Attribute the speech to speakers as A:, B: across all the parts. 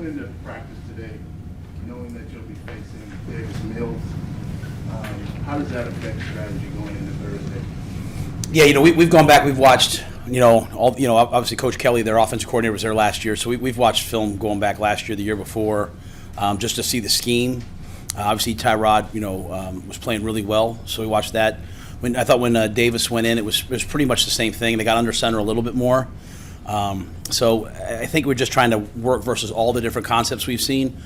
A: Going into practice today, knowing that you'll be facing Davis Mills, how does that affect strategy going into Thursday?
B: Yeah, we've gone back. We've watched, obviously Coach Kelly, their offensive coordinator, was there last year, so we've watched film going back last year, the year before, just to see the scheme. Obviously, Tyrod, was playing really well, so we watched that. I thought when Davis went in, it was pretty much the same thing. They got under center a little bit more. So I think we're just trying to work versus all the different concepts we've seen.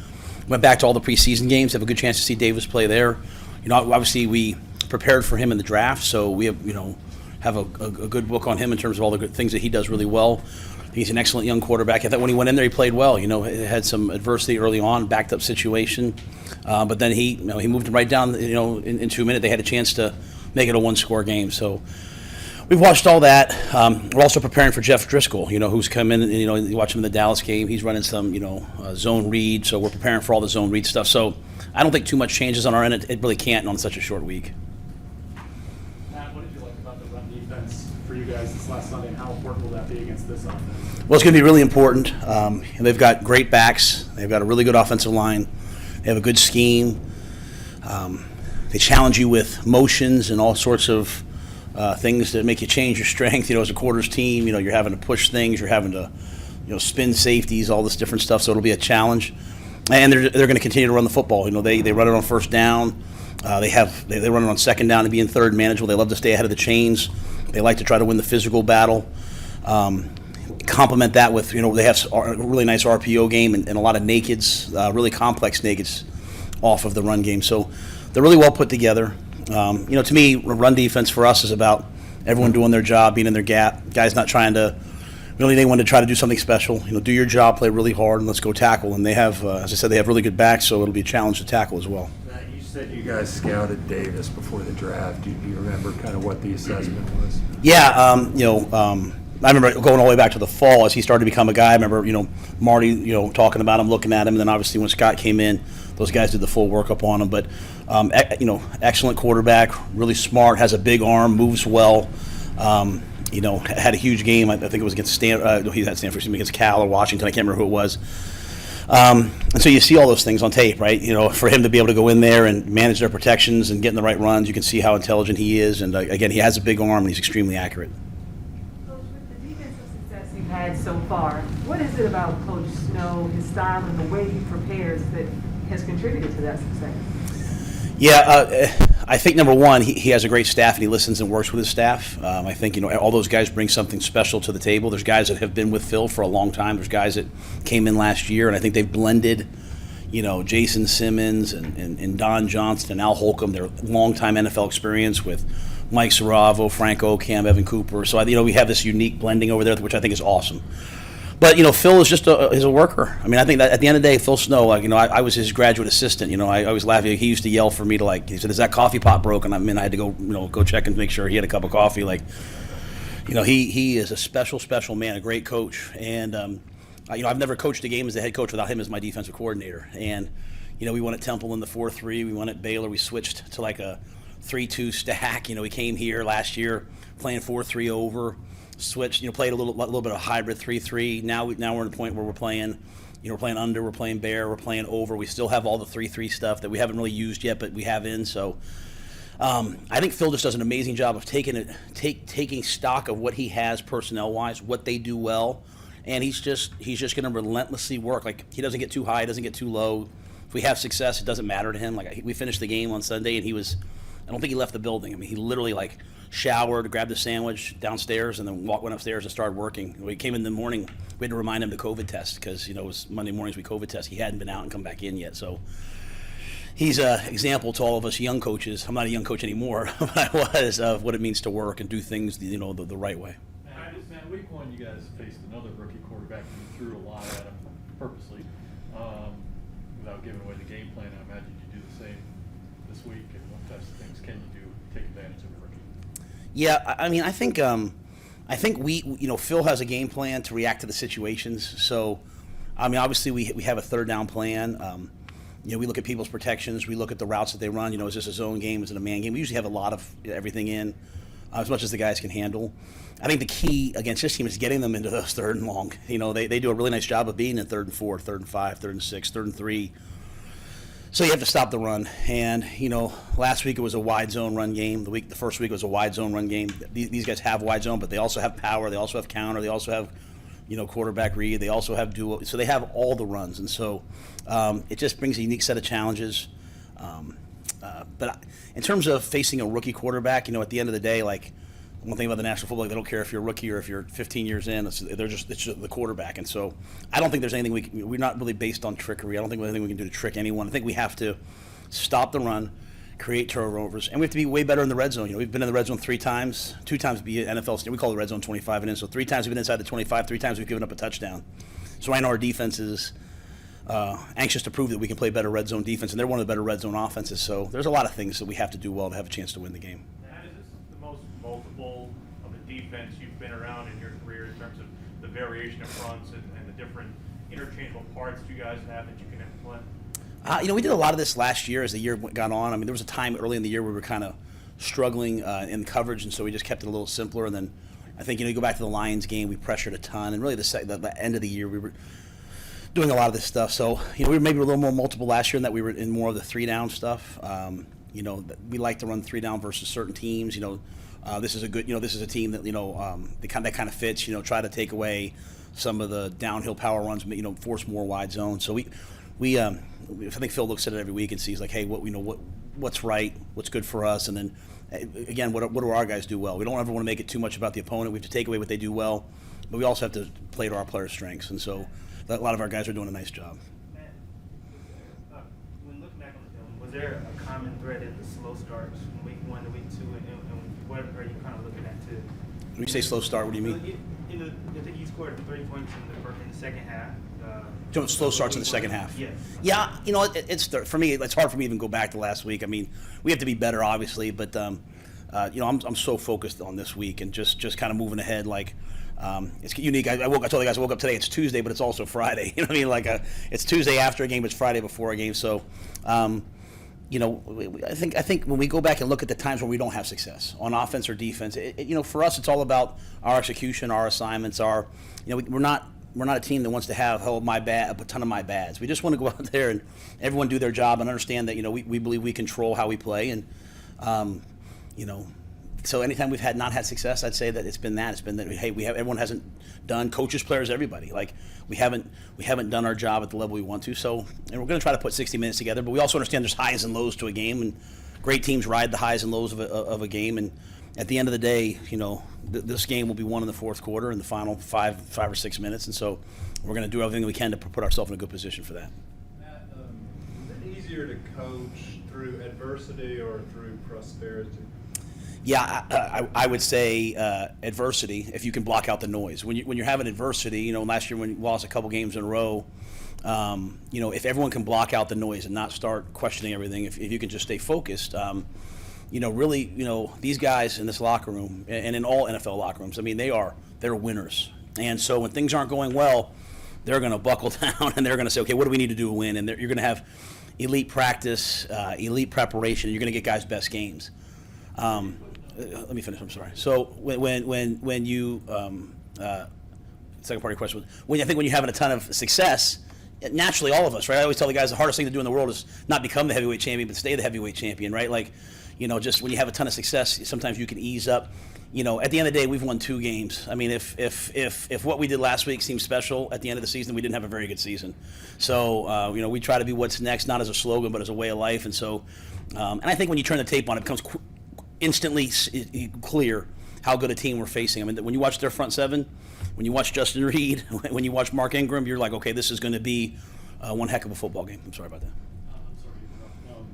B: Went back to all the preseason games, have a good chance to see Davis play there. Obviously we prepared for him in the draft, so we have a good book on him in terms of all the good things that he does really well. He's an excellent young quarterback. I thought when he went in there, he played well. He had some adversity early on, backed up situation, but then he moved him right down. In 2 minutes, they had a chance to make it a one-score game. So we've watched all that. We're also preparing for Jeff Driscoll, who's come in. You watch him in the Dallas game. He's running some, zone read. So we're preparing for all the zone read stuff. So I don't think too much changes on our end. It really can't on such a short week.
C: Matt, what did you like about the run defense for you guys this last Sunday, and how important will that be against this offense?
B: Well, it's going to be really important. They've got great backs. They've got a really good offensive line. They have a good scheme. They challenge you with motions and all sorts of things that make you change your strength. As a quarters team, you're having to push things. You're having to, spin safeties, all this different stuff. So it'll be a challenge. And they're going to continue to run the football. They run it on first down. They run it on second down to be in third manageable. They love to stay ahead of the chains. They like to try to win the physical battle. Complement that with, they have a really nice RPO game and a lot of nakeds, really complex nakeds off of the run game. So they're really well put together. To me, run defense for us is about everyone doing their job, being in their gap. Guys not trying to really anyone to try to do something special. Do your job, play really hard, and let's go tackle. And they have, as I said, they have really good backs, so it'll be a challenge to tackle as well.
D: Matt, you said you guys scouted Davis before the draft. Do you remember kind of what the assessment was?
B: Yeah, I remember going all the way back to the fall as he started to become a guy. I remember, Marty, talking about him, looking at him, and then obviously when Scott came in, those guys did the full workup on him. But, excellent quarterback, really smart, has a big arm, moves well. Had a huge game. I think it was against against Cal or Washington. I can't remember who it was. And so you see all those things on tape, right? For him to be able to go in there and manage their protections and get in the right runs, you can see how intelligent he is. And again, he has a big arm and he's extremely accurate.
E: Coach, with the defensive success you've had so far, what is it about Coach Snow, his style, and the way he prepares that has contributed to that success?
B: Yeah, I think number one, he has a great staff and he listens and works with his staff. I think all those guys bring something special to the table. There's guys that have been with Phil for a long time. There's guys that came in last year, and I think they've blended, Jason Simmons and Don Johnson and Al Holcomb, their longtime NFL experience with Mike Saravo, Frank Ocam, Evan Cooper. So we have this unique blending over there, which I think is awesome. But Phil is just a worker. I mean, I think that at the end of the day, Phil Snow, I was his graduate assistant. I always laugh. He used to yell for me to he said, "Is that coffee pot broken?" I had to go check and make sure he had a cup of coffee. He is a special man, a great coach. And I've never coached a game as the head coach without him as my defensive coordinator. And we won at Temple in the 4-3. We won at Baylor. We switched to a 3-2 stack. We came here last year playing 4-3 over. Switched, played a little bit of hybrid 3-3. Now we're at a point where we're playing, we're playing under, we're playing bear, we're playing over. We still have all the 3-3 stuff that we haven't really used yet, but we have in. So I think Phil just does an amazing job of taking stock of what he has personnel-wise, what they do well, and he's just going to relentlessly work. He doesn't get too high, doesn't get too low. If we have success, it doesn't matter to him. We finished the game on Sunday, and I don't think he left the building. I mean, he literally showered, grabbed a sandwich downstairs, and then went upstairs and started working. We came in the morning. We had to remind him to COVID test because it was Monday mornings we COVID test. He hadn't been out and come back in yet. So he's an example to all of us young coaches. I'm not a young coach anymore, but I was, of what it means to work and do things the right way.
F: Man, week one you guys faced another rookie quarterback and you threw a lot at him purposely without giving away the game plan. I imagine you do the same this week. And what types of things can you do to take advantage of a rookie?
B: Yeah, I mean, I think we, Phil has a game plan to react to the situations. So, I mean, obviously we have a third down plan. We look at people's protections. We look at the routes that they run. Is this a zone game? Is it a man game? We usually have a lot of everything in. as much as the guys can handle. I think the key against this team is getting them into those third and long. They do a really nice job of being in 3rd and 4, 3rd and 5, 3rd and 6, 3rd and 3. So you have to stop the run. And, last week it was a wide zone run game. The first week was a wide zone run game. These guys have wide zone, but they also have power. They also have counter. They also have, quarterback read. They also have dual. So they have all the runs. And so it just brings a unique set of challenges. But in terms of facing a rookie quarterback, at the end of the day, like, one thing about the National Football League, they don't care if you're a rookie or if you're 15 years in. It's just the quarterback. And so I don't think there's anything we're not really based on trickery. I don't think there's anything we can do to trick anyone. I think we have to stop the run, create turnovers, and we have to be way better in the red zone. We've been in the red zone 3 times, 2 times be NFL. We call the red zone 25 and in. So 3 times we've been inside the 25, 3 times we've given up a touchdown. So I know our defense is anxious to prove that we can play better red zone defense, and they're one of the better red zone offenses. So there's a lot of things that we have to do well to have a chance to win the game.
G: Matt, is this the most multiple of a defense you've been around in your career in terms of the variation of fronts and the different interchangeable parts you guys have that you can implement?
B: We did a lot of this last year as the year got on. I mean, there was a time early in the year where we were kind of struggling in coverage, and so we just kept it a little simpler. And then I think, you go back to the Lions game, we pressured a ton. And really the end of the year, we were doing a lot of this stuff. So, we were maybe a little more multiple last year in that we were in more of the 3-down stuff. We like to run 3-down versus certain teams. This is a good, this is a team that, that kind of fits, try to take away some of the downhill power runs, force more wide zones. So I think Phil looks at it every week and sees like, hey, what's right, what's good for us, and then again, what do our guys do well? We don't ever want to make it too much about the opponent. We have to take away what they do well, but we also have to play to our players' strengths, and so a lot of our guys are doing a nice job.
H: Matt, when looking back on the film, was there a common thread in the slow starts from week 1 to week 2, and what are you kind of looking at too?
B: When you say slow start, what do you mean?
H: I think you scored 30 points in the second half.
B: Slow starts in the second half.
H: Yes.
B: Yeah, it's for me. It's hard for me to even go back to last week. I mean, we have to be better, obviously, but I'm so focused on this week and just kind of moving ahead. Like, it's unique. I told the guys I woke up today. It's Tuesday, but it's also Friday. You know what I mean? Like, it's Tuesday after a game, but it's Friday before a game. So, I think when we go back and look at the times where we don't have success on offense or defense, for us, it's all about our execution, our assignments. We're not a team that wants to have a ton of my bads. We just want to go out there and everyone do their job and understand that we believe we control how we play, and so anytime we've not had success, I'd say that it's been that hey, everyone hasn't done, coaches, players, everybody, like we haven't done our job at the level we want to. So, and we're going to try to put 60 minutes together, but we also understand there's highs and lows to a game, and great teams ride the highs and lows of a game, and at the end of the day, this game will be won in the fourth quarter in the final 5 or 6 minutes, and so we're going to do everything we can to put ourselves in a good position for that.
I: Matt, is it easier to coach through adversity or through prosperity?
B: Yeah, I would say adversity, if you can block out the noise. When you're having adversity, last year when we lost a couple games in a row, if everyone can block out the noise and not start questioning everything, if you can just stay focused, really, these guys in this locker room and in all NFL locker rooms, I mean, they're winners. And so when things aren't going well, they're going to buckle down and they're going to say, okay, what do we need to do to win? And you're going to have elite practice, elite preparation. You're going to get guys' best games. Let me finish. I'm sorry. So when you second part of your question was when you're having a ton of success, naturally all of us, right? I always tell the guys the hardest thing to do in the world is not become the heavyweight champion, but stay the heavyweight champion, right? Like, just when you have a ton of success, sometimes you can ease up. At the end of the day, we've won 2 games. I mean, if what we did last week seems special, at the end of the season, we didn't have a very good season. So, we try to be what's next, not as a slogan, but as a way of life. And so, and I think when you turn the tape on, it becomes instantly clear how good a team we're facing. I mean, when you watch their front seven, when you watch Justin Reed, when you watch Mark Ingram, you're like, okay, this is going to be one heck of a football game. I'm sorry about that.
C: I'm sorry to interrupt.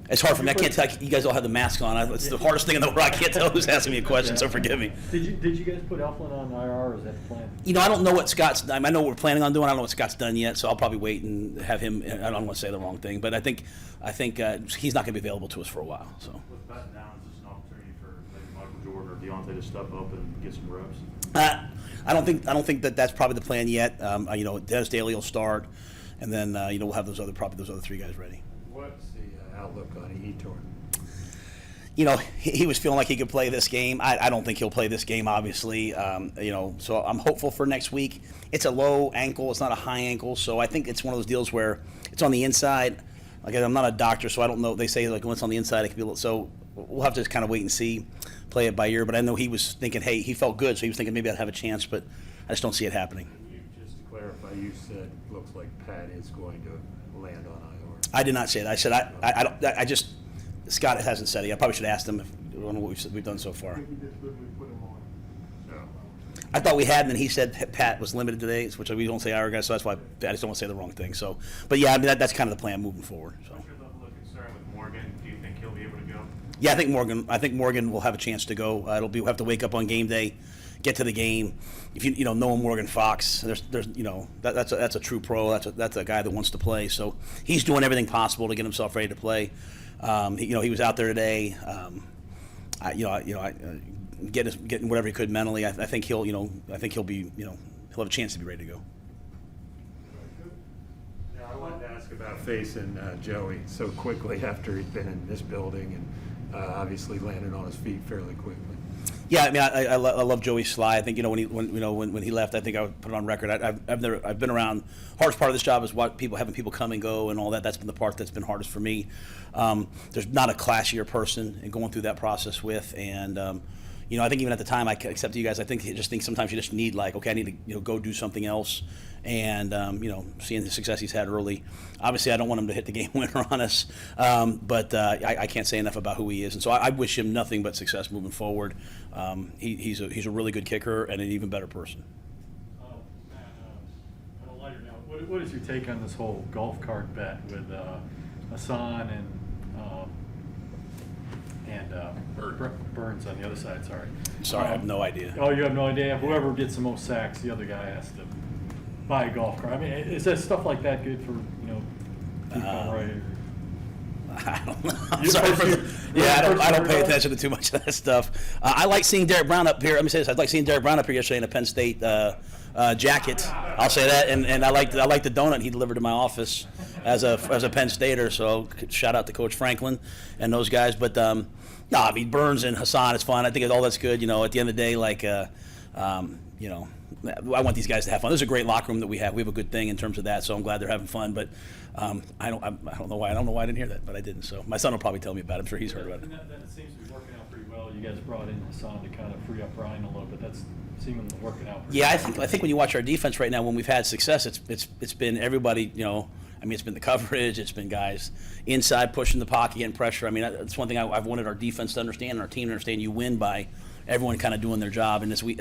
B: It's hard for me. I can't tell. You guys all have the masks on. It's the hardest thing in the world. I can't tell who's asking me a question, so forgive me.
F: Did you guys put Elflin on IR, or is that the plan?
B: I don't know what Scott's. I know what we're planning on doing. I don't know what Scott's done yet, so I'll probably wait and have him. I don't want to say the wrong thing, but I think he's not going to be available to us for a while. So.
G: With Matt down, is this an opportunity for maybe Michael Jordan or Deontay to step up and get some reps?
B: I don't think that's probably the plan yet. Dennis Daly will start, and then we'll have those other 3 guys ready.
D: What's the outlook on Etor?
B: he was feeling like he could play this game. I don't think he'll play this game, obviously. So I'm hopeful for next week. It's a low ankle. It's not a high ankle. So I think it's one of those deals where it's on the inside. Like, I'm not a doctor, so I don't know. They say, like, when it's on the inside, it can be a little. So we'll have to just kind of wait and see, play it by ear. But I know he was thinking, hey, he felt good, so he was thinking maybe I'd have a chance. But I just don't see it happening.
D: Just to clarify, you said looks like Pat is going to land on IR.
B: I did not say that. I said I just Scott hasn't said it. I probably should have asked him on what we've done so far. I thought we had, and then he said Pat was limited today, which we don't say our guys, so that's why I just don't want to say the wrong thing. So, but yeah, I mean that's kind of the plan moving forward. So.
G: What's your level of concern with Morgan? Do you think he'll be able to go?
B: Yeah, I think Morgan will have a chance to go. We'll have to wake up on game day, get to the game. If you know Morgan Fox, there's that's a true pro. That's a guy that wants to play. So he's doing everything possible to get himself ready to play. He was out there today. Getting whatever he could mentally. I think he'll be he'll have a chance to be ready to go.
D: Now, I wanted to ask about facing Joey so quickly after he'd been in this building and obviously landed on his feet fairly quickly.
B: Yeah, I mean, I love Joey Sly. I think when he left, I think I would put it on record. I've been around. Hardest part of this job is having people come and go and all that. That's been the part that's been hardest for me. There's not a classier person and going through that process with, and I think even at the time, except to you guys, I think sometimes you just need I need to go do something else, and seeing the success he's had early. Obviously, I don't want him to hit the game winner on us, but I can't say enough about who he is, and so I wish him nothing but success moving forward. He's a really good kicker and an even better person.
F: Matt, on a lighter note, what is your take on this whole golf cart bet with Hassan and Burns on the other side?
B: Sorry, I have no idea.
F: Oh, you have no idea? Whoever gets the most sacks, the other guy has to buy a golf cart. I mean, is that stuff like that good for right?
B: I don't know. I'm sorry I don't pay attention to too much of that stuff. I like seeing Derek Brown up here. Let me say this: I like seeing Derek Brown up here yesterday in a Penn State jacket. I'll say that, and I like the donut he delivered to my office as a Penn Stater. So shout out to Coach Franklin and those guys. But no, I mean Burns and Hassan is fun. I think all that's good. At the end of the day, I want these guys to have fun. This is a great locker room that we have. We have a good thing in terms of that, so I'm glad they're having fun. But I don't know why I didn't hear that, but I didn't. So my son will probably tell me about it. I'm sure he's heard about it.
F: And that seems to be working out pretty well. You guys brought in Hassan to kind of free up Brian a little bit. That's seemingly working out.
B: Yeah, I think when you watch our defense right now, when we've had success, it's been everybody. It's been the coverage. It's been guys inside pushing the pocket, getting pressure. I mean, that's one thing I've wanted our defense to understand and our team to understand. You win by everyone kind of doing their job, and as we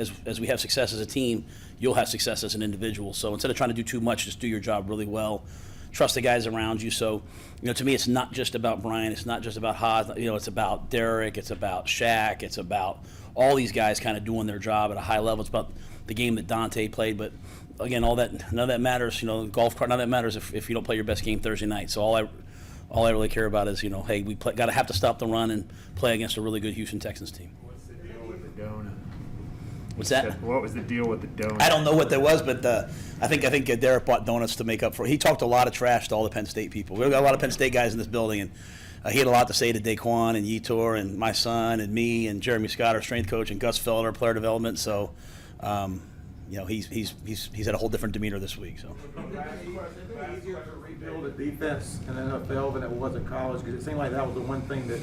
B: have success as a team, you'll have success as an individual. So instead of trying to do too much, just do your job really well. Trust the guys around you. So, to me, it's not just about Brian. It's not just about Haas. It's about Derek. It's about Shaq. It's about all these guys kind of doing their job at a high level. It's about the game that Dante played. But again, none of that matters. Golf cart, none of that matters if you don't play your best game Thursday night. So all I really care about is hey, we got to have to stop the run and play against a really good Houston Texans team.
D: What's the deal with the donut?
B: What's that?
D: What was the deal with the donut?
B: I don't know what that was, but I think Derek bought donuts to make up for it. He talked a lot of trash to all the Penn State people. We've got a lot of Penn State guys in this building, and he had a lot to say to Daquan and Yetur and my son and me and Jeremy Scott, our strength coach, and Gus Felder, player development. So, he's had a whole different demeanor this week. So.
J: Is it easier to rebuild a defense in the NFL than it was at college? Because it seemed like that was the one thing that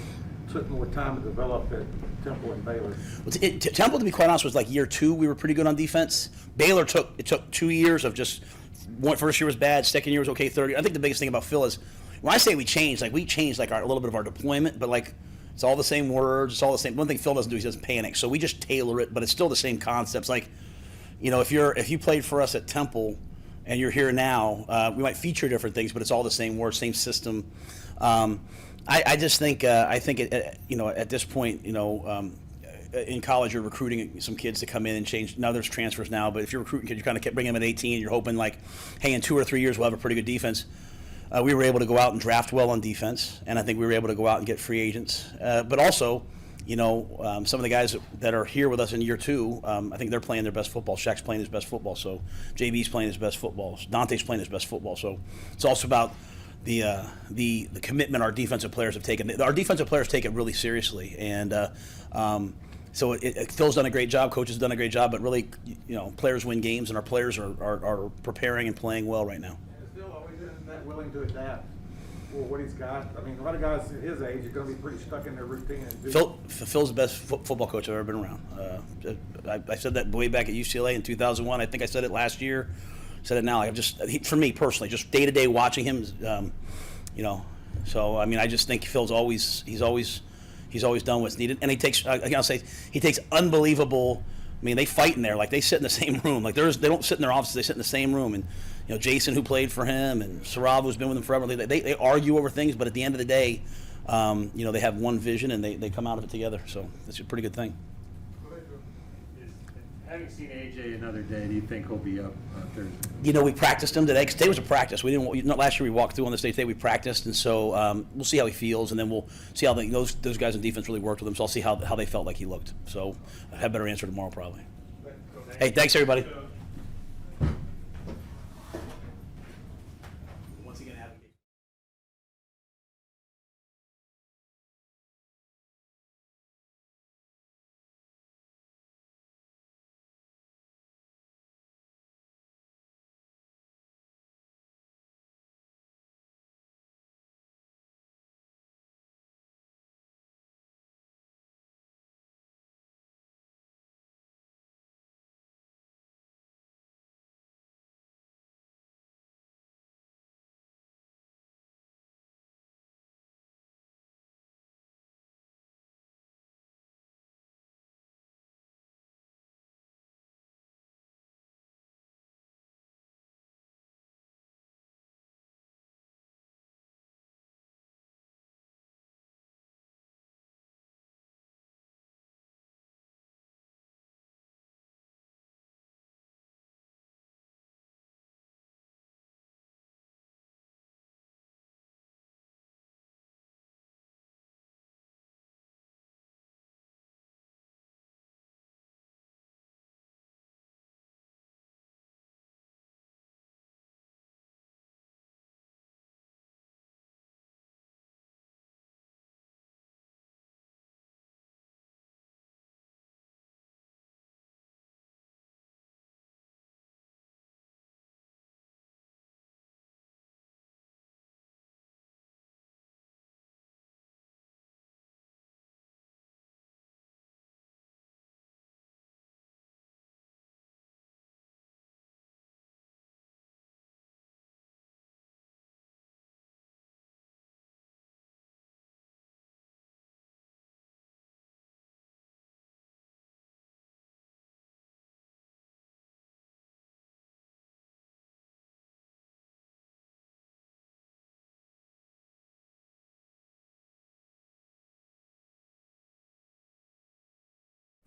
J: took more time to develop at Temple and Baylor.
B: Temple, to be quite honest, was like year 2. We were pretty good on defense. Baylor took 2 years of just first year was bad, second year was okay, third year. I think the biggest thing about Phil is when I say we changed a little bit of our deployment, but it's all the same words, it's all the same. One thing Phil doesn't do, he doesn't panic. So we just tailor it, but it's still the same concepts. If you played for us at Temple and you're here now, we might feature different things, but it's all the same words, same system. I just think at this point, in college you're recruiting some kids to come in and change. Now there's transfers now, but if you're recruiting kids, you kind of bring them at 18. You're hoping hey, in 2 or 3 years we'll have a pretty good defense. We were able to go out and draft well on defense, and I think we were able to go out and get free agents. But also, some of the guys that are here with us in year 2, I think they're playing their best football. Shaq's playing his best football, so JB's playing his best football. Dante's playing his best football. So it's also about the commitment our defensive players have taken. Our defensive players take it really seriously, and so Phil's done a great job. Coach has done a great job, but really, players win games, and our players are preparing and playing well right now.
J: Is Phil always that willing to adapt for what he's got? I mean, a lot of guys his age are going to be pretty stuck in their routine.
B: Phil's the best football coach I've ever been around. I said that way back at UCLA in 2001. I think I said it last year. Said it now. For me personally, just day to day watching him, So I mean, I just think Phil's always done what's needed, and he takes. I'll say he takes unbelievable. I mean, they fight in there. Like, they sit in the same room. Like, they don't sit in their offices. They sit in the same room. And Jason, who played for him, and Sarab, who's been with him forever. They argue over things, but at the end of the day, they have one vision and they come out of it together. So it's a pretty good thing.
D: Having seen AJ another day, do you think he'll be up Thursday?
B: We practiced him today. 'Cause today was a practice. We didn't. Last year we walked through on this day. Today we practiced, and so we'll see how he feels, and then we'll see how those guys in defense really worked with him. So I'll see how they felt like he looked. So I'll have a better answer tomorrow probably. Hey, thanks everybody. Once again, advocate.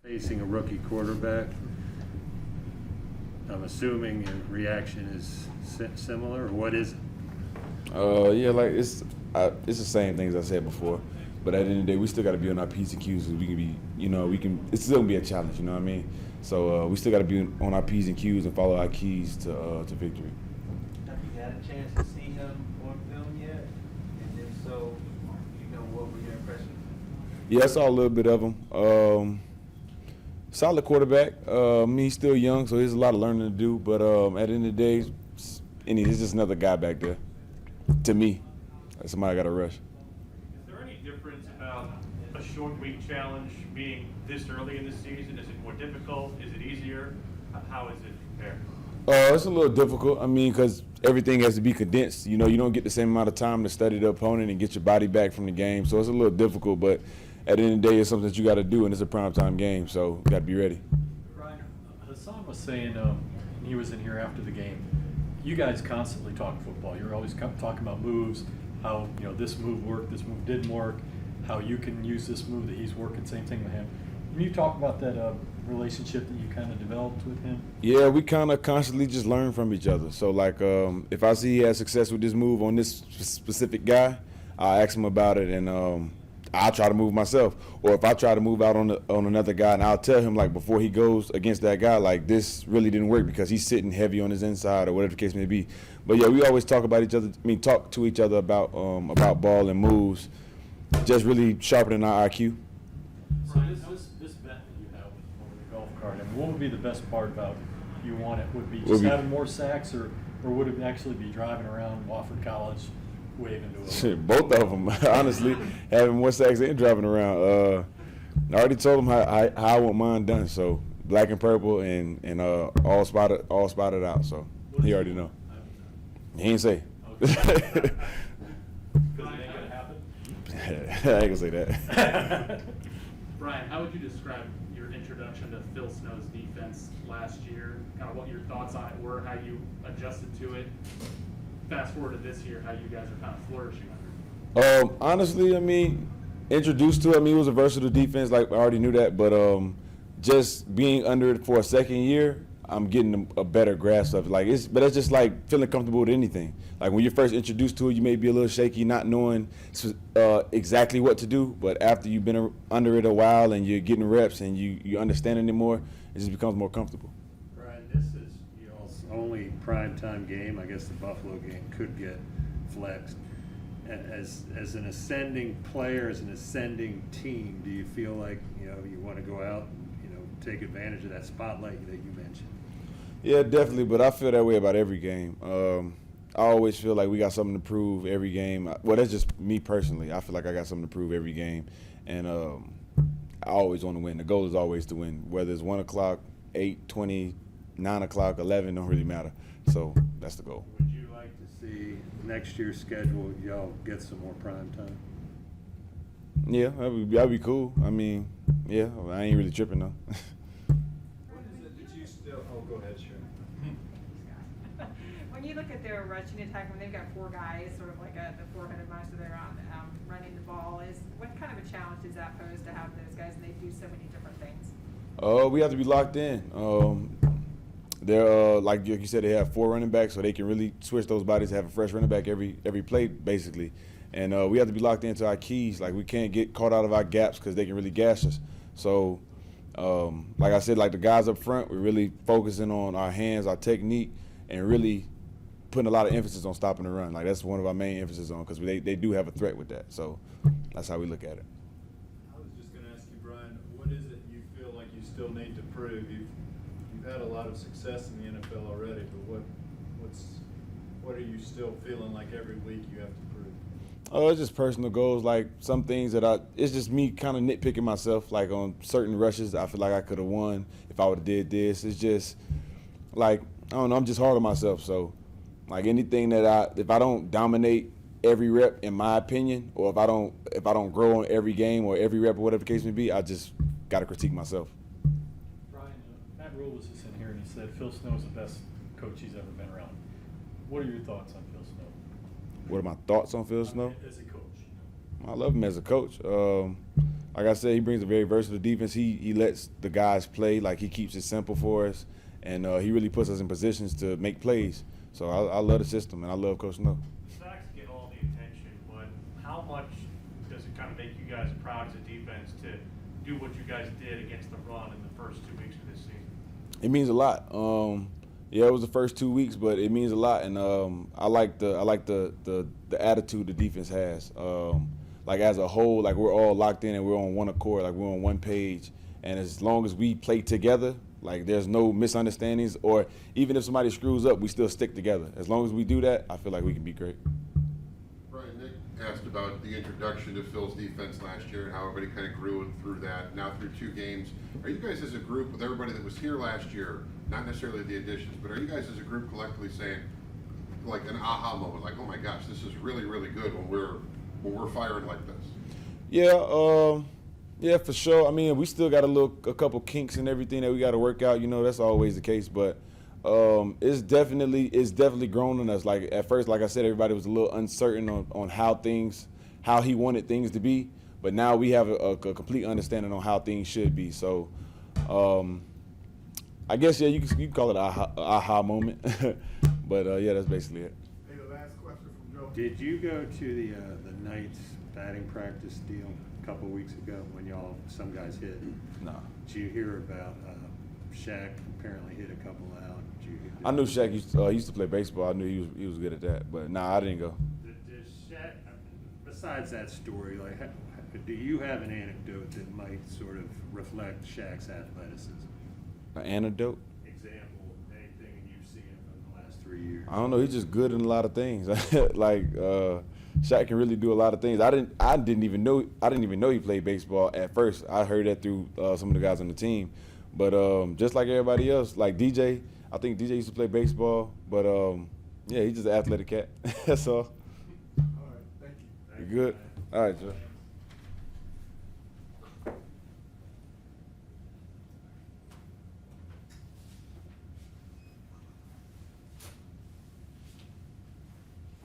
D: Facing a rookie quarterback, I'm assuming your reaction is similar, or what is it?
K: Yeah, like it's the same things I said before, but at the end of the day, we still got to be on our P's and Q's. So we can be, it's still gonna be a challenge. You know what I mean? So we still got to be on our P's and Q's and follow our keys to victory.
H: Have you had a chance to see him on film yet? And if so, what were your impressions?
K: Yeah, I saw a little bit of him. Solid quarterback. He's still young, so there's a lot of learning to do. But at the end of the day, he's just another guy back there. To me, somebody got to rush.
G: Is there any difference about a short week challenge being this early in the season? Is it more difficult? Is it easier? How is it compared?
K: It's a little difficult. I mean, because everything has to be condensed. You don't get the same amount of time to study the opponent and get your body back from the game. So it's a little difficult, but at the end of the day, it's something that you got to do, and it's a primetime game, so you got to be ready.
F: Ryan, Hassan was saying, he was in here after the game, you guys constantly talk football. You're always talking about moves, how this move worked, this move didn't work, how you can use this move that he's working, same thing with him. Can you talk about that relationship that you kind of developed with him?
K: Yeah, we kind of constantly just learn from each other. So, like, if I see he has success with this move on this specific guy, I'll ask him about it, and I'll try to move myself. Or if I try to move out on another guy, and I'll tell him, like, before he goes against that guy, like, this really didn't work because he's sitting heavy on his inside or whatever the case may be. But yeah, we always talk about each other. I mean, talk to each other about ball and moves, just really sharpening our IQ.
F: So this bet that you have over the golf cart, I mean, what would be the best part about you won it? Would it be just having more sacks, or would it actually be driving around Wofford College waving to it?
K: Both of them, honestly, having more sacks and driving around. I already told him how I want mine done. So black and purple and all spotted out. So he already know. He ain't say.
F: Because it ain't gonna happen.
K: I ain't gonna say that.
C: Brian, how would you describe your introduction to Phil Snow's defense last year? Kind of what your thoughts on it were, how you adjusted to it. Fast forward to this year, how you guys are kind of flourishing under it.
K: Honestly, I mean, introduced to it, I mean, it was a versatile defense. Like, I already knew that, but just being under it for a second year, I'm getting a better grasp of it. But it's just like feeling comfortable with anything. Like when you're first introduced to it, you may be a little shaky, not knowing exactly what to do. But after you've been under it a while and you're getting reps and you understand it more, it just becomes more comfortable.
D: Brian, this is y'all's only primetime game. I guess the Buffalo game could get flexed. As an ascending player, as an ascending team, do you feel like you want to go out, take advantage of that spotlight that you mentioned?
K: Yeah, definitely. But I feel that way about every game. I always feel like we got something to prove every game. Well, that's just me personally. I feel like I got something to prove every game, and I always want to win. The goal is always to win, whether it's 1 o'clock, 8, 20, 9 o'clock, 11, don't really matter. So that's the goal.
D: Would you like to see next year's schedule, y'all get some more prime time?
K: Yeah, that'd be cool. I mean, yeah, I ain't really tripping though.
I: What is it that you still? Oh, go ahead, Sharon.
L: When you look at their rushing attack, when they've got 4 guys, sort of like the 400 monster they're on, running the ball, what kind of a challenge does that pose to have those guys and they do so many different things?
K: We have to be locked in. They're like you said, they have 4 running backs, so they can really switch those bodies, have a fresh running back every play basically. And we have to be locked into our keys. Like we can't get caught out of our gaps because they can really gash us. So, like I said, like the guys up front, we're really focusing on our hands, our technique, and really putting a lot of emphasis on stopping the run. Like that's one of our main emphasis on because they do have a threat with that. So that's how we look at it.
I: I was just going to ask you, Brian, what is it you feel like you still need to prove? You've had a lot of success in the NFL already, but what are you still feeling like every week you have to prove?
K: Oh, it's just personal goals. Like some things it's just me kind of nitpicking myself. Like on certain rushes, I feel like I could have won if I would have did this. It's just like, I don't know, I'm just hard on myself. So like anything if I don't dominate every rep, in my opinion, or if I don't grow on every game or every rep or whatever the case may be, I just got to critique myself.
F: Brian, Matt Rhule was just in here and he said Phil Snow's the best coach he's ever been around. What are your thoughts on Phil Snow?
K: What are my thoughts on Phil Snow?
F: As a coach.
K: I love him as a coach. Like I said, he brings a very versatile defense. He lets the guys play. Like he keeps it simple for us, and he really puts us in positions to make plays. So I love the system, and I love Coach Snow.
G: Sacks get all the attention, but how much does it kind of make you guys proud as a defense to do what you guys did against the run in the first 2 weeks of this season?
K: It means a lot. Yeah, it was the first 2 weeks, but it means a lot, and I like the attitude the defense has. Like as a whole, like we're all locked in and we're on one accord, like we're on one page. And as long as we play together, like there's no misunderstandings, or even if somebody screws up, we still stick together. As long as we do that, I feel like we can be great.
M: Brian, Nick asked about the introduction to Phil's defense last year and how everybody kind of grew through that, now through 2 games. Are you guys as a group, with everybody that was here last year, not necessarily the additions, but are you guys as a group collectively saying, like an aha moment, like, oh my gosh, this is really, really good when we're firing like this?
K: Yeah, yeah, for sure. I mean, we still got a couple kinks and everything that we got to work out. You know, that's always the case. But it's definitely grown on us. Like at first, like I said, everybody was a little uncertain on how he wanted things to be. But now we have a complete understanding on how things should be. So I guess, yeah, you can call it an aha moment. But yeah, that's basically it.
A: Hey, the last question from Joe.
D: Did you go to the Knights batting practice deal a couple weeks ago when some guys hit?
K: No.
D: Did you hear about Shaq apparently hit a couple out. Did you
K: I knew Shaq used to play baseball. I knew he was good at that, but nah, I didn't go.
D: Does Shaq, besides that story, like, do you have an anecdote that might sort of reflect Shaq's athleticism?
K: An anecdote?
D: Example, anything you've seen from the last 3 years?
K: I don't know. He's just good in a lot of things. Like Shaq can really do a lot of things. I didn't even know he played baseball at first. I heard that through some of the guys on the team. But just like everybody else, like DJ, I think DJ used to play baseball. But yeah, he's just an athletic cat. That's all.
I: All right, thank you.
K: You good? All right, Joe.
E: All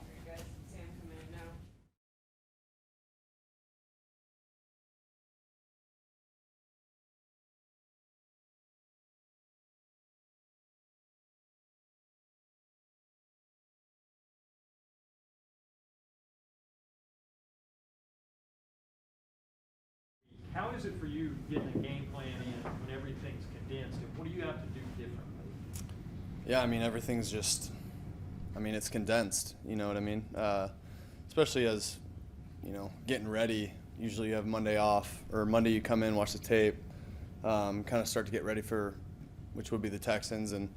E: right, guys, Sam coming in now.
F: How is it for you getting a game plan in when everything's condensed, and what do you have to do differently?
N: Yeah, I mean, everything's just, I mean, it's condensed, you know what I mean? Especially as, you know, getting ready. Usually you have Monday off, or Monday you come in, watch the tape, kind of start to get ready for, which would be the Texans, and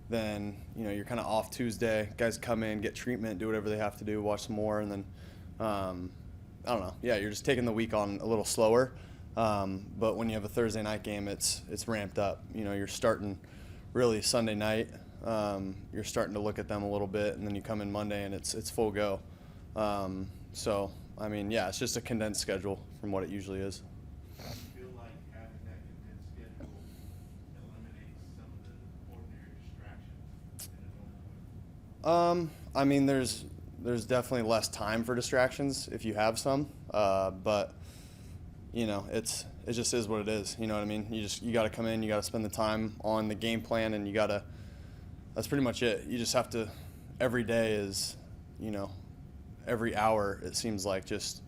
N: then, you know, you're kind of off Tuesday. Guys come in, get treatment, do whatever they have to do, watch some more, and then, I don't know. Yeah, you're just taking the week on a little slower. But when you have a Thursday night game, it's ramped up. You know, you're starting really Sunday night. You're starting to look at them a little bit, and then you come in Monday and it's full go. So, I mean, yeah, it's just a condensed schedule from what it usually is.
G: I feel like having that condensed schedule eliminates some of the ordinary distractions in a normal way.
N: I mean, there's definitely less time for distractions if you have some, but you know, it just is what it is. You know what I mean? You got to come in, you got to spend the time on the game plan, and that's pretty much it. You just have to, every day is, you know, every hour it seems like just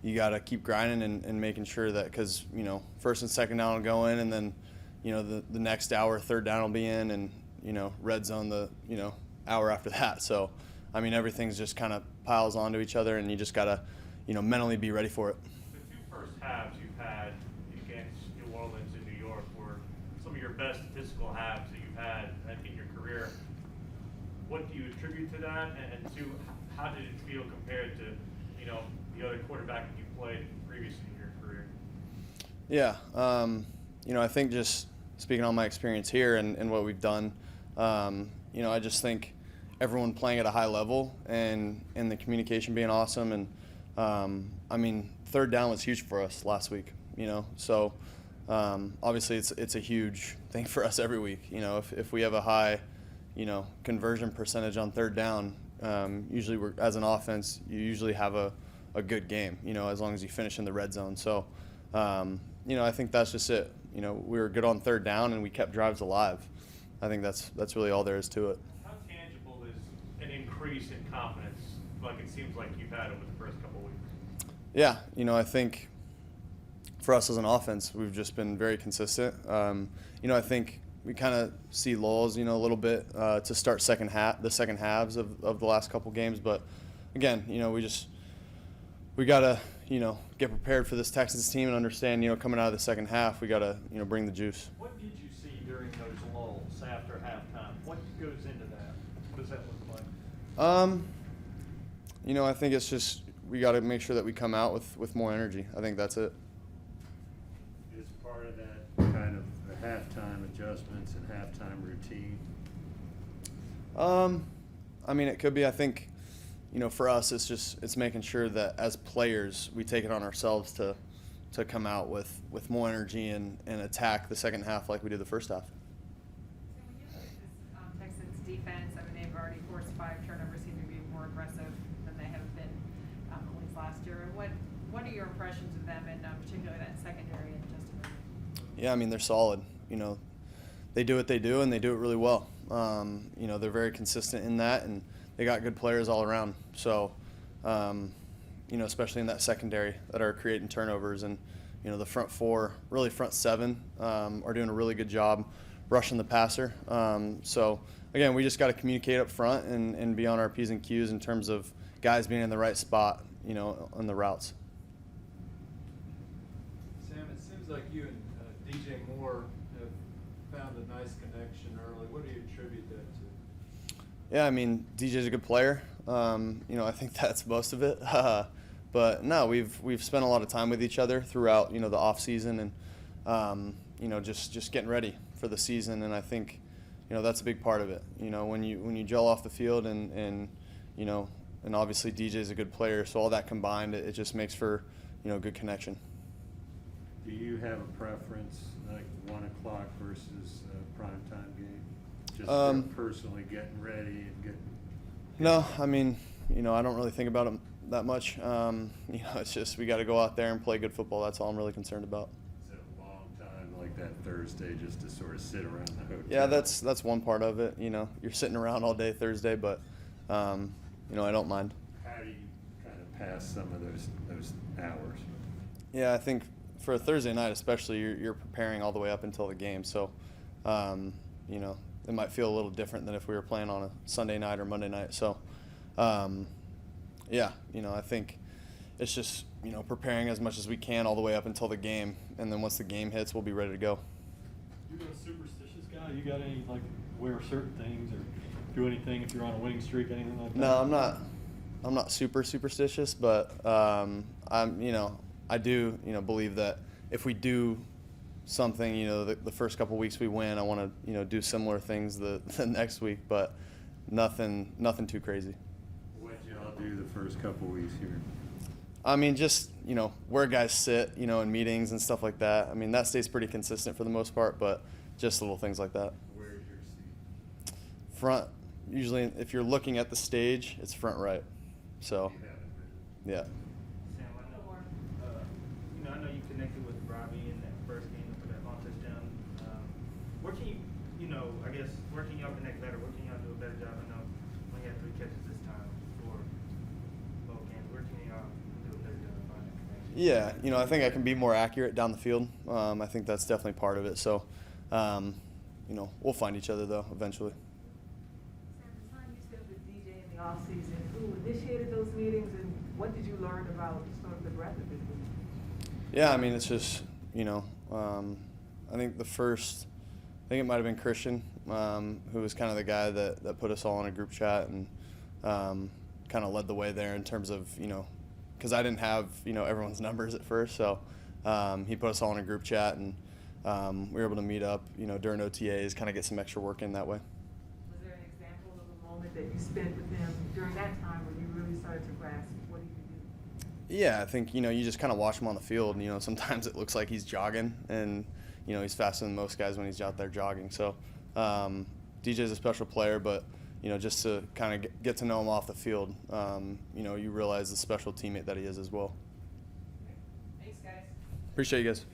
N: you got to keep grinding and making sure that, because, you know, first and second down will go in, and then, you know, the next hour, third down will be in, and, you know, red zone the, you know, hour after that. So, I mean, everything's just kind of piles onto each other, and you just got to, you know, mentally be ready for it.
G: The two first halves you've had against New Orleans and New York were some of your best physical halves that you've had in your career. What do you attribute to that? And two, how did it feel compared to, you know, the other quarterback that you played previously in your career?
N: Yeah, you know, I think just speaking on my experience here and what we've done, you know, I just think everyone playing at a high level and the communication being awesome. And, I mean, third down was huge for us last week, you know. So, obviously it's a huge thing for us every week. You know, if we have a high, you know, conversion percentage on third down, usually as an offense, you usually have a good game, you know, as long as you finish in the red zone. So, you know, I think that's just it. You know, we were good on third down and we kept drives alive. I think that's really all there is to it.
G: How tangible is an increase in confidence, like it seems like you've had over the first couple of weeks?
N: Yeah, you know, I think for us as an offense, we've just been very consistent. You know, I think we kind of see lulls, you know, a little bit to start the second halves of the last couple games. But again, you know, we got to, you know, get prepared for this Texans team and understand, you know, coming out of the second half, we got to, you know, bring the juice.
F: What did you see during those lulls after halftime? What goes into that? What does that look like?
N: You know, I think it's just we got to make sure that we come out with more energy. I think that's it.
D: Is part of that kind of the halftime adjustments and halftime routine?
N: I mean, it could be. I think, you know, for us, it's making sure that as players we take it on ourselves to come out with more energy and attack the second half like we did the first half.
L: So when you look at this Texans defense, I mean, they've already forced 5 turnovers, seem to be more aggressive than they have been at least last year. And what are your impressions of them, and particularly that secondary in just a minute?
N: Yeah, I mean, they're solid. You know, they do what they do, and they do it really well. You know, they're very consistent in that, and they got good players all around. So, you know, especially in that secondary that are creating turnovers, and, you know, the front 4, really front 7, are doing a really good job rushing the passer. So again, we just got to communicate up front and be on our P's and Q's in terms of guys being in the right spot, on the routes.
I: Sam, it seems like you and DJ Moore have found a nice connection early. What do you attribute that to?
N: Yeah, I mean, DJ's a good player. I think that's most of it. But no, we've spent a lot of time with each other throughout, the off season and just getting ready for the season. And I think, that's a big part of it. When you gel off the field and obviously DJ's a good player, so all that combined, it just makes for, good connection.
D: Do you have a preference, like 1 o'clock versus a primetime game? Just for personally getting ready and getting.
N: No, I mean, I don't really think about it that much. It's just we got to go out there and play good football. That's all I'm really concerned about.
D: Is it a long time, like that Thursday, just to sort of sit around the hotel?
N: Yeah, that's one part of it. You're sitting around all day Thursday, but I don't mind.
D: How do you kind of pass some of those hours?
N: Yeah, I think for a Thursday night especially, you're preparing all the way up until the game. So, it might feel a little different than if we were playing on a Sunday night or Monday night. So, I think it's just, preparing as much as we can all the way up until the game. And then once the game hits, we'll be ready to go.
F: You're a superstitious guy? You got any, wear certain things or do anything if you're on a winning streak, anything like that?
N: No, I'm not super superstitious, but I do, believe that if we do something, the first couple weeks we win, I want to, do similar things the next week, but nothing too crazy.
D: What did y'all do the first couple weeks here?
N: I mean, just, where guys sit, in meetings and stuff like that. I mean, that stays pretty consistent for the most part, but just little things like that.
D: Where's your seat?
N: Front, usually if you're looking at the stage, it's front right. So,
D: You haven't been.
N: yeah.
H: Sam, I know you connected with Robbie in that first game for that long touchdown. Where can where can y'all connect better? Where can y'all do a better job? I know when you had 3 catches this time for both games. Where can y'all do a better job of finding that connection?
N: Yeah, I think I can be more accurate down the field. I think that's definitely part of it. So, we'll find each other though eventually.
E: Sam, the time you spent with DJ in the offseason, who initiated those meetings and what did you learn about sort of the breadth of his team?
N: Yeah, I mean, it's just, I think it might have been Christian, who was kind of the guy that put us all in a group chat and kind of led the way there in terms of, because I didn't have, everyone's numbers at first. So he put us all in a group chat and we were able to meet up, during OTAs, kind of get some extra work in that way.
E: Was there an example of a moment that you spent with him during that time when you really started to grasp what he could do?
N: Yeah, I think, you just kind of watch him on the field. And, sometimes it looks like he's jogging and, he's faster than most guys when he's out there jogging. So DJ's a special player, but, just to kind of get to know him off the field, you realize the special teammate that he is as well.
L: Thanks, guys.
N: Appreciate you guys.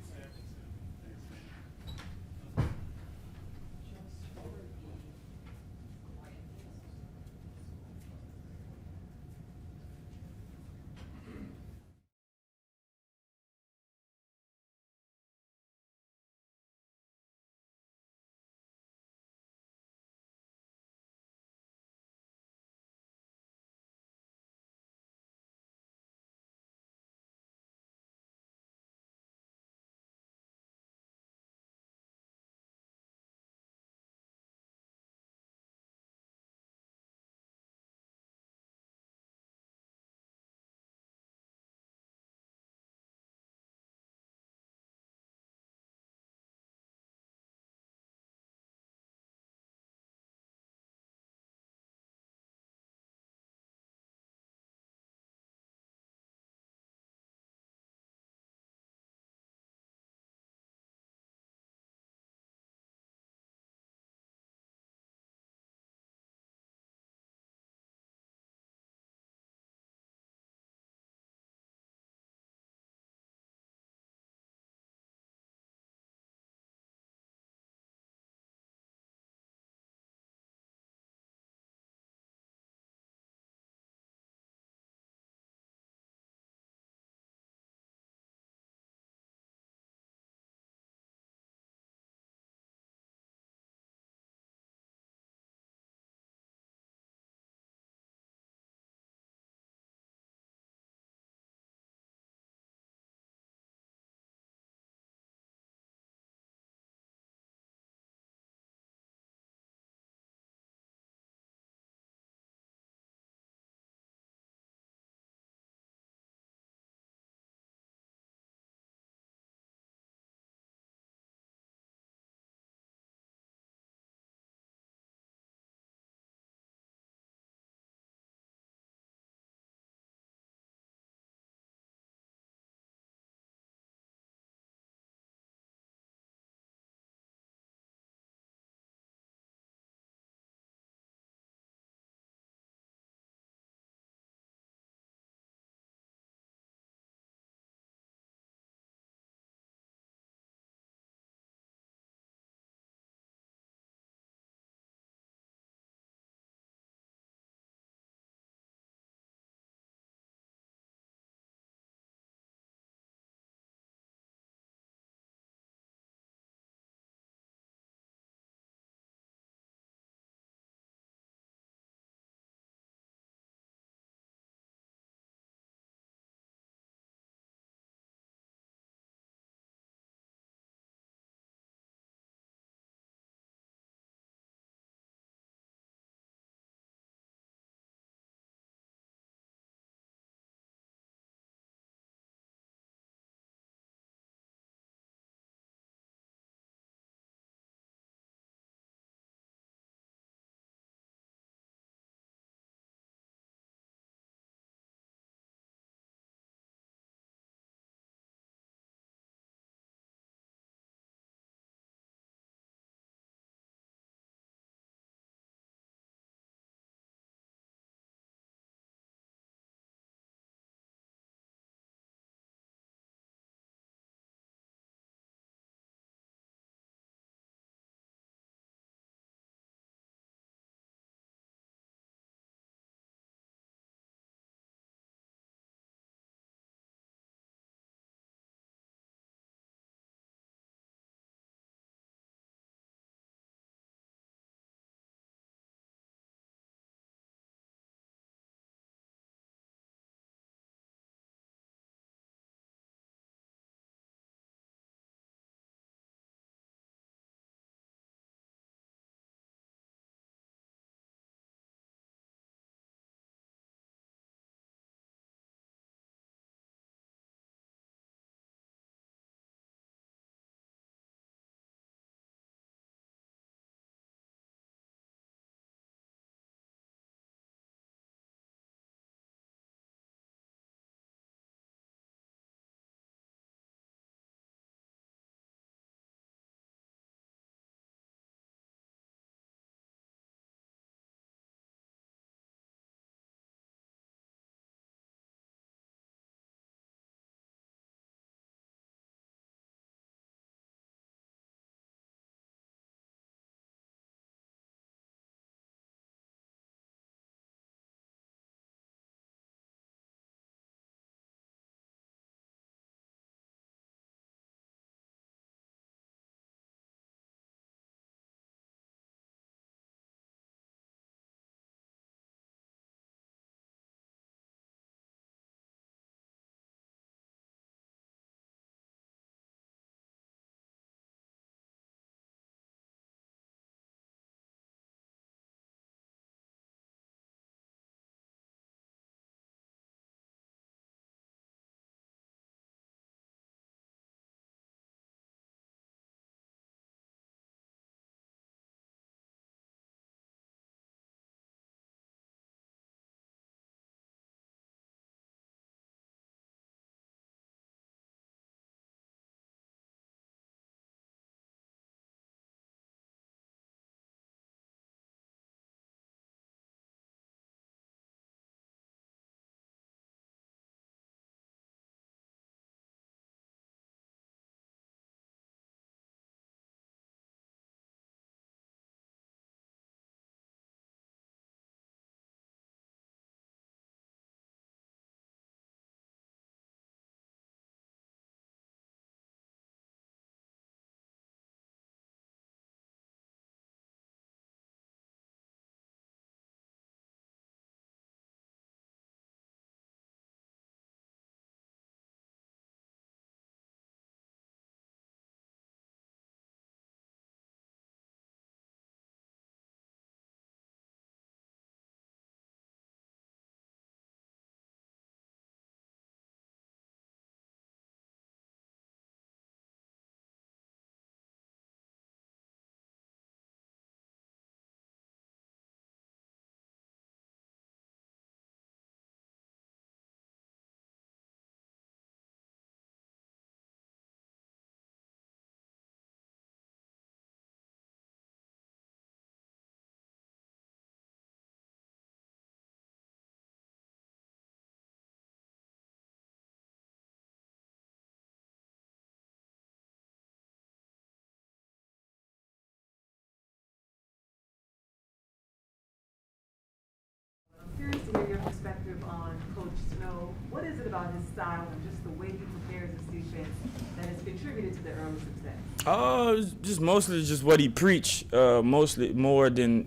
E: it about his style and just the way he prepares his defense that has contributed to the early success?
O: Just mostly just what he preach, mostly more than,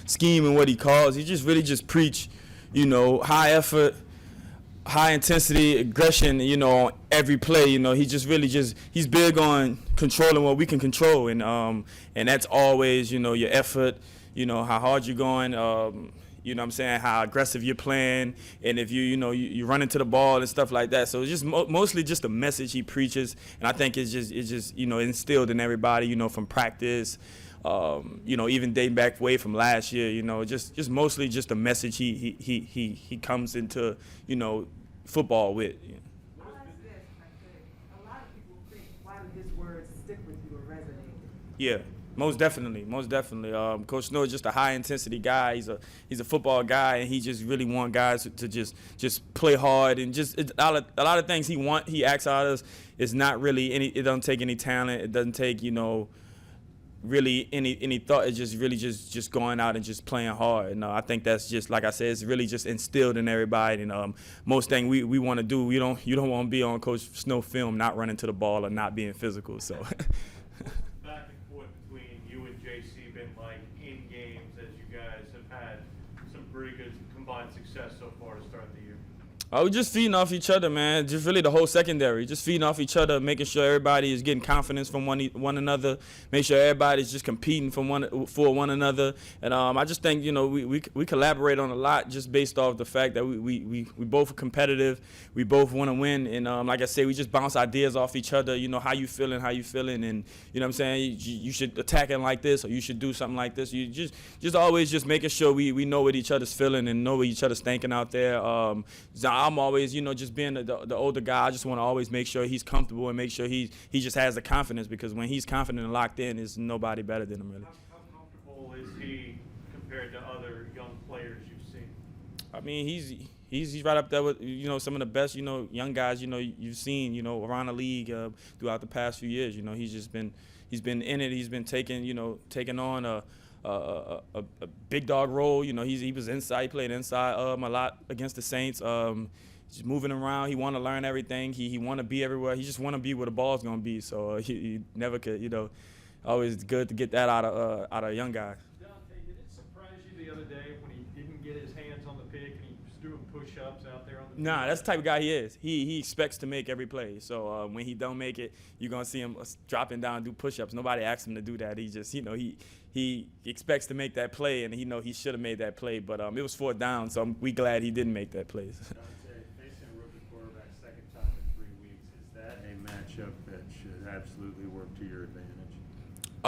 O: scheme and what he calls. He just really just preach, high effort, high intensity, aggression, on every play. He just really he's big on controlling what we can control. And that's always, your effort, how hard you're going, you know what I'm saying, how aggressive you're playing, and if you run into the ball and stuff like that. So it's just mostly just the message he preaches, and I think it's just instilled in everybody, from practice, even dating back way from last year, just mostly just the message he comes into, football with.
E: I'll ask this, if I could. A lot of people think, why do his words stick with you or resonate?
O: Yeah. Most definitely. Coach Snow is just a high intensity guy. He's a football guy, and he just really want guys to just play hard and a lot of things he asks out of us is not really it doesn't take any talent. It doesn't take really any thought. It's just really just going out and just playing hard. And I think that's just, like I said, it's really just instilled in everybody. And most thing we want to do, you don't want to be on Coach Snow film not running to the ball or not being physical. So.
G: Pretty good combined success so far to start the year?
O: We're just feeding off each other, man. Just really the whole secondary. Just feeding off each other, making sure everybody is getting confidence from one another. Make sure everybody's just competing for one another. And I just think we collaborate on a lot just based off the fact that we both are competitive. We both want to win. And like I said, we just bounce ideas off each other. How you feeling, and you know what I'm saying. You should attack it like this, or you should do something like this. You just always just making sure we know what each other's feeling and know what each other's thinking out there. I'm always, just being the older guy, I just want to always make sure he's comfortable and make sure he just has the confidence, because when he's confident and locked in, there's nobody better than him, really.
G: How comfortable is he compared to other young players you've seen?
O: I mean, he's right up there with, some of the best, young guys, you've seen, around the league throughout the past few years. He's been in it. He's been taking on a big dog role. He was inside. He played inside a lot against the Saints. Just moving around. He want to learn everything. He want to be everywhere. He just want to be where the ball's gonna be. So he never could. Always good to get that out of a young guy.
F: Dante, did it surprise you the other day when he didn't get his hands on the pick and he was doing push-ups out there on the field?
O: Nah, that's the type of guy he is. He expects to make every play. So when he don't make it, you're gonna see him dropping down and do push-ups. Nobody asks him to do that. He just, he expects to make that play, and he should have made that play. But it was 4th down, so we glad he didn't make that play.
D: Dante, facing a rookie quarterback second time in 3 weeks, is that a matchup that should absolutely work to your advantage?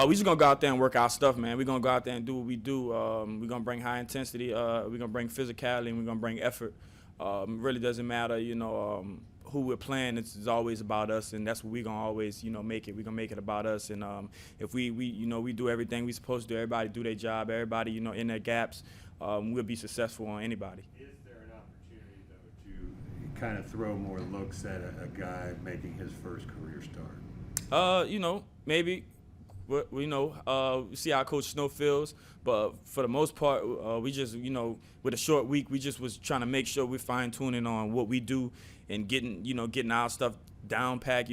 O: We just gonna go out there and work our stuff, man. We're gonna go out there and do what we do. We're gonna bring high intensity. We're gonna bring physicality, and we're gonna bring effort. It really doesn't matter, who we're playing. It's always about us, and that's what we're gonna always, make it. We're gonna make it about us, and if we do everything we're supposed to do. Everybody do their job. Everybody, in their gaps. We'll be successful on anybody.
D: Is there an opportunity though to kind of throw more looks at a guy making his first career start?
O: Maybe. We see how Coach Snow feels, but for the most part, we just, with a short week, we just was trying to make sure we're fine-tuning on what we do and getting our stuff down packed.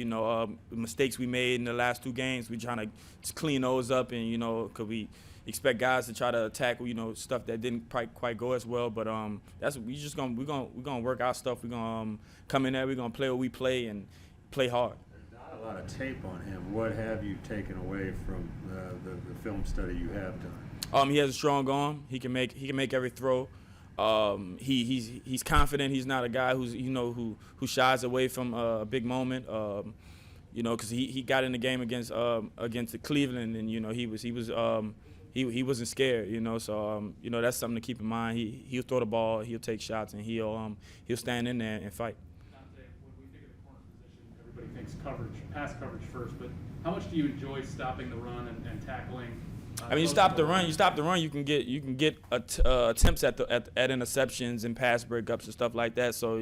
O: Mistakes we made in the last 2 games, we trying to just clean those up, and because we expect guys to try to tackle stuff that didn't quite go as well. But we're gonna work our stuff. We're gonna come in there. We're gonna play what we play and play hard.
D: Not a lot of tape on him. What have you taken away from the film study you have done?
O: He has a strong arm. He can make every throw. He's confident. He's not a guy who's who shies away from a big moment. Because he got in the game against the Cleveland, and he wasn't scared. So that's something to keep in mind. He'll throw the ball. He'll take shots, and he'll stand in there and fight.
C: Everybody thinks pass coverage first, but how much do you enjoy stopping the run and tackling?
O: You stop the run. You can get attempts at interceptions and pass breakups and stuff like that. So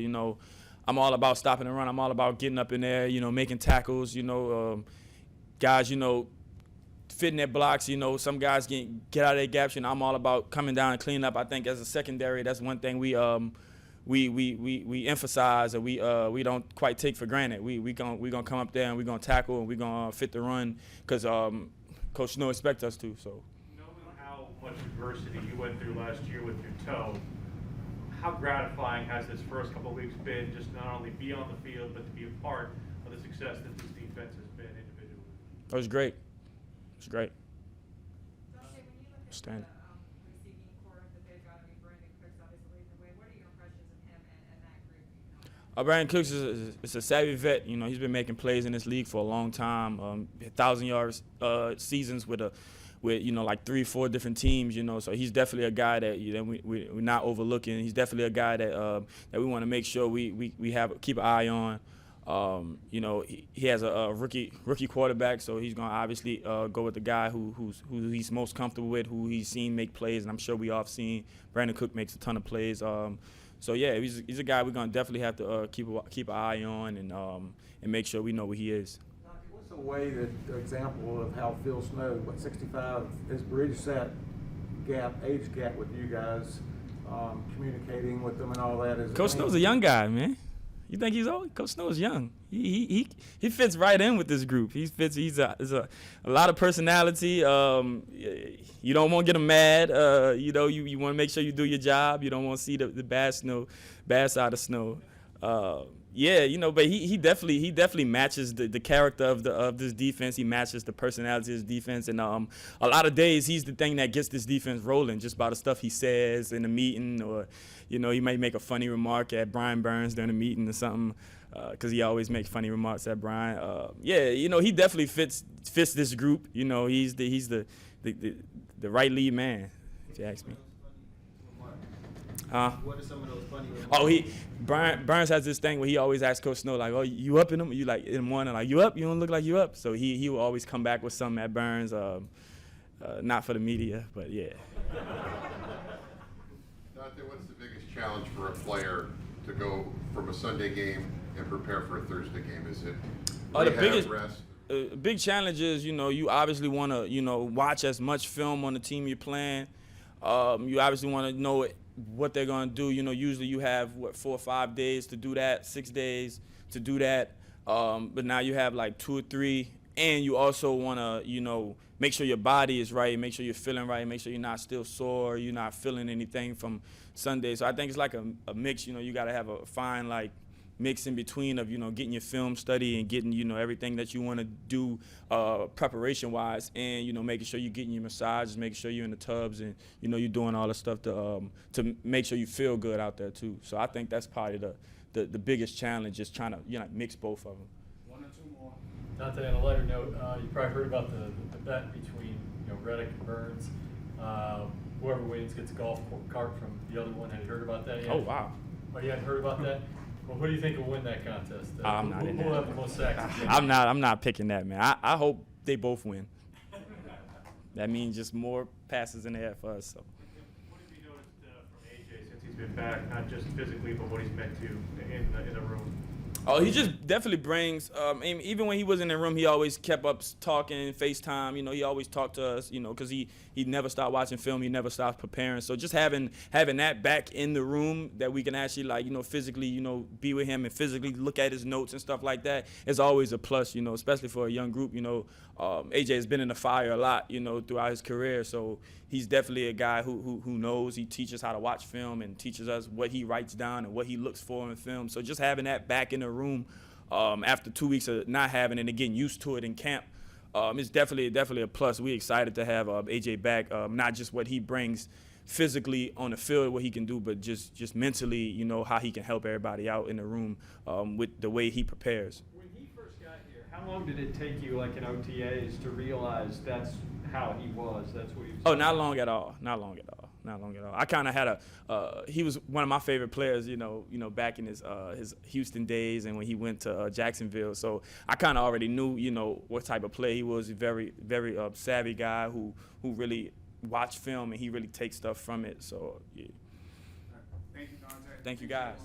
O: I'm all about stopping the run. I'm all about getting up in there, making tackles. Guys, fitting their blocks. Some guys get out of their gaps. I'm all about coming down and cleaning up. I think as a secondary, that's one thing we we emphasize and we don't quite take for granted. We gonna come up there and we gonna tackle and we gonna fit the run because Coach Snow expects us to. So.
G: Knowing how much adversity you went through last year with your toe, how gratifying has this first couple of weeks been, just not only be on the field, but to be a part of the success that this defense has been individually?
O: It was great. It was great.
L: Dante, when you look at
O: Stand.
L: the receiving core that they've got, I mean, Brandon Cooks obviously leading the way. What are your impressions of him and that group?
O: Brandon Cooks is a savvy vet. You know, he's been making plays in this league for a long time. 1,000-yard seasons with you know, like 3-4 different teams. You know, so he's definitely a guy that we're not overlooking. He's definitely a guy that we want to make sure we keep an eye on. You know, he has a rookie quarterback, so he's gonna obviously go with the guy who he's most comfortable with, who he's seen make plays, and I'm sure we all have seen Brandon Cook makes a ton of plays. So yeah, he's a guy we're gonna definitely have to keep an eye on and make sure we know where he is.
J: What's a way that example of how Phil Snow, 65, has bridged that age gap with you guys, communicating with them and all that?
O: Coach Snow's a young guy, man. You think he's old? Coach Snow is young. He fits right in with this group. He fits. He's a lot of personality. You don't want to get him mad. You know, you want to make sure you do your job. You don't want to see the bad side of Snow. Yeah, you know, but he definitely matches the character of this defense. He matches the personality of this defense, and a lot of days he's the thing that gets this defense rolling, just by the stuff he says in the meeting, or you know, he might make a funny remark at Brian Burns during a meeting or something, because he always makes funny remarks at Brian. Yeah, you know, he definitely fits this group. You know, he's the right lead man, if you ask me.
H: What are some of those funny ones?
O: Oh, Burns has this thing where he always asks Coach Snow, like, "Oh, you up in them?" You like in the morning, like, "You up? You don't look like you up." So he will always come back with something at Burns, not for the media, but yeah.
M: Dante, what's the biggest challenge for a player to go from a Sunday game and prepare for a Thursday game? Is it
O: The
M: rehab,
O: biggest
M: rest?
O: big challenge is, you know, you obviously want to, you know, watch as much film on the team you're playing. You obviously want to know what they're going to do. You know, usually you have, 4 or 5 days to do that, 6 days to do that. But now you have like 2 or 3. And you also want to, you know, make sure your body is right, make sure you're feeling right, make sure you're not still sore, you're not feeling anything from Sunday. So I think it's like a mix. You know, you got to have a fine, like, mix in between of, you know, getting your film study and getting, you know, everything that you want to do preparation-wise, and, you know, making sure you're getting your massages, making sure you're in the tubs, and, you know, you're doing all the stuff to make sure you feel good out there, too. So I think that's probably the biggest challenge, is trying to, you know, mix both of them.
A: 1 or 2 more.
F: Dante, on a lighter note, you probably heard about the bet between, you know, Reddick and Burns. Whoever wins gets a golf cart from the other one. Have you heard about that yet?
O: Oh, wow.
F: Oh, you hadn't heard about that? Well, who do you think will win that contest?
O: I'm not in
F: Who will
O: that.
F: have the most sacks?
O: I'm not picking that, man. I hope they both win. That means just more passes in the air for us. So.
G: What have you noticed from AJ since he's been back, not just physically, but what he's meant to in the room?
O: Oh, he just definitely brings. Even when he was in the room, he always kept up talking, FaceTime. You know, he always talked to us. You know, because he never stopped watching film. He never stopped preparing. So just having that back in the room, that we can actually, like, you know, physically, you know, be with him and physically look at his notes and stuff like that, is always a plus. You know, especially for a young group. You know, AJ has been in the fire a lot, you know, throughout his career. So he's definitely a guy who knows. He teaches how to watch film and teaches us what he writes down and what he looks for in film. So just having that back in the room after 2 weeks of not having it and getting used to it in camp, it's definitely a plus. We're excited to have AJ back, not just what he brings physically on the field, what he can do, but just mentally, you know, how he can help everybody out in the room with the way he prepares.
F: When he first got here, how long did it take you, like in OTAs, to realize that's how he was? That's what he was.
O: Oh, not long at all. I kind of had he was one of my favorite players, you know, back in his Houston days and when he went to Jacksonville. So I kind of already knew, you know, what type of player he was. A very, very savvy guy who really watched film and he really takes stuff from it. So yeah.
A: Thank you, Dante.
O: Thank you, guys.